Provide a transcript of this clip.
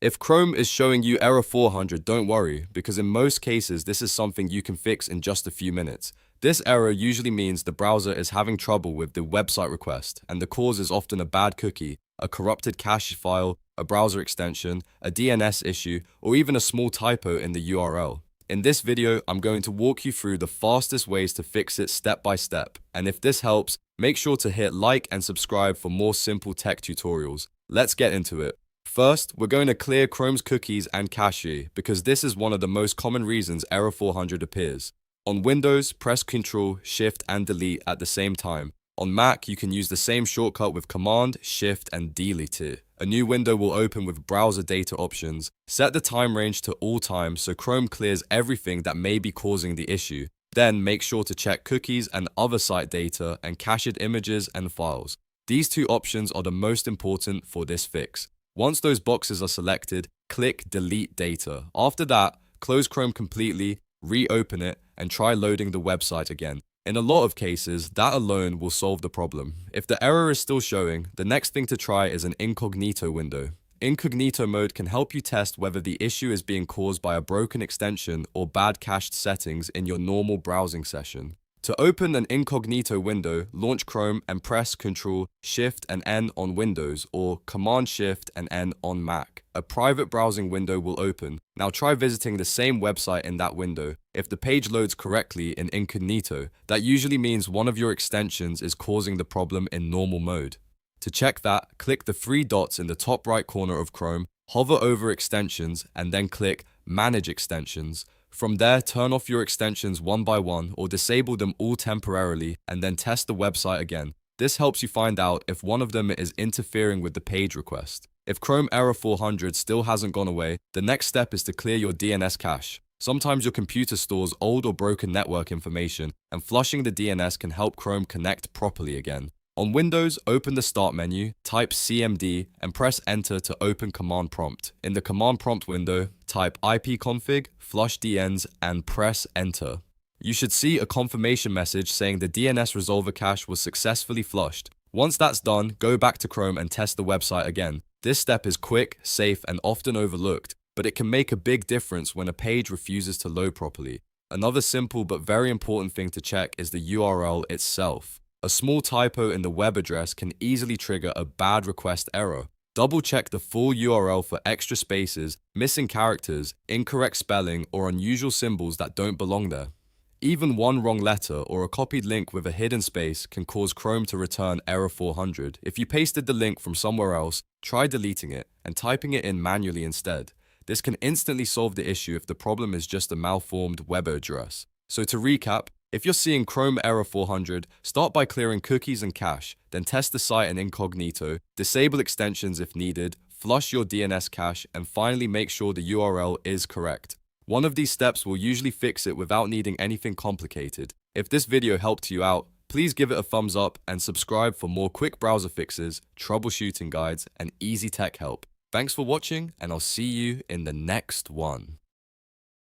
If Chrome is showing you error 400, don't worry, because in most cases this is something you can fix in just a few minutes. This error usually means the browser is having trouble with the website request, and the cause is often a bad cookie, a corrupted cache file, a browser extension, a DNS issue, or even a small typo in the URL. In this video, I'm going to walk you through the fastest ways to fix it step by step, and if this helps, make sure to hit like and subscribe for more simple tech tutorials. Let's get into it. First, we're going to clear Chrome's cookies and cache, because this is one of the most common reasons error 400 appears. On Windows, press Ctrl, Shift, and Delete at the same time. On Mac, you can use the same shortcut with Command, Shift, and Delete it. A new window will open with browser data options. Set the time range to all time so Chrome clears everything that may be causing the issue. Then make sure to check cookies and other site data and cached images and files. These two options are the most important for this fix. Once those boxes are selected, click Delete Data. After that, close Chrome completely, reopen it, and try loading the website again. In a lot of cases, that alone will solve the problem. If the error is still showing, the next thing to try is an Incognito window. Incognito mode can help you test whether the issue is being caused by a broken extension or bad cached settings in your normal browsing session. To open an Incognito window, launch Chrome and press Ctrl, Shift and N on Windows or Command Shift and N on Mac. A private browsing window will open. Now try visiting the same website in that window. If the page loads correctly in Incognito, that usually means one of your extensions is causing the problem in normal mode. To check that, click the three dots in the top right corner of Chrome, hover over extensions, and then click Manage Extensions. From there, turn off your extensions one by one or disable them all temporarily and then test the website again. This helps you find out if one of them is interfering with the page request. If Chrome error 400 still hasn't gone away, the next step is to clear your DNS cache. Sometimes your computer stores old or broken network information, and flushing the DNS can help Chrome connect properly again. On Windows, open the Start menu, type CMD, and press Enter to open Command Prompt. In the Command Prompt window, type ipconfig, flush DNs, and press Enter. You should see a confirmation message saying the DNS resolver cache was successfully flushed. Once that's done, go back to Chrome and test the website again. This step is quick, safe, and often overlooked, but it can make a big difference when a page refuses to load properly. Another simple but very important thing to check is the URL itself. A small typo in the web address can easily trigger a bad request error. Double check the full URL for extra spaces, missing characters, incorrect spelling, or unusual symbols that don't belong there. Even one wrong letter or a copied link with a hidden space can cause Chrome to return error 400. If you pasted the link from somewhere else, try deleting it and typing it in manually instead. This can instantly solve the issue if the problem is just a malformed web address. So to recap, if you're seeing Chrome error 400, start by clearing cookies and cache, then test the site in Incognito, disable extensions if needed, flush your DNS cache, and finally make sure the URL is correct. One of these steps will usually fix it without needing anything complicated. If this video helped you out, please give it a thumbs up and subscribe for more quick browser fixes, troubleshooting guides, and easy tech help. Thanks for watching, and I'll see you in the next one.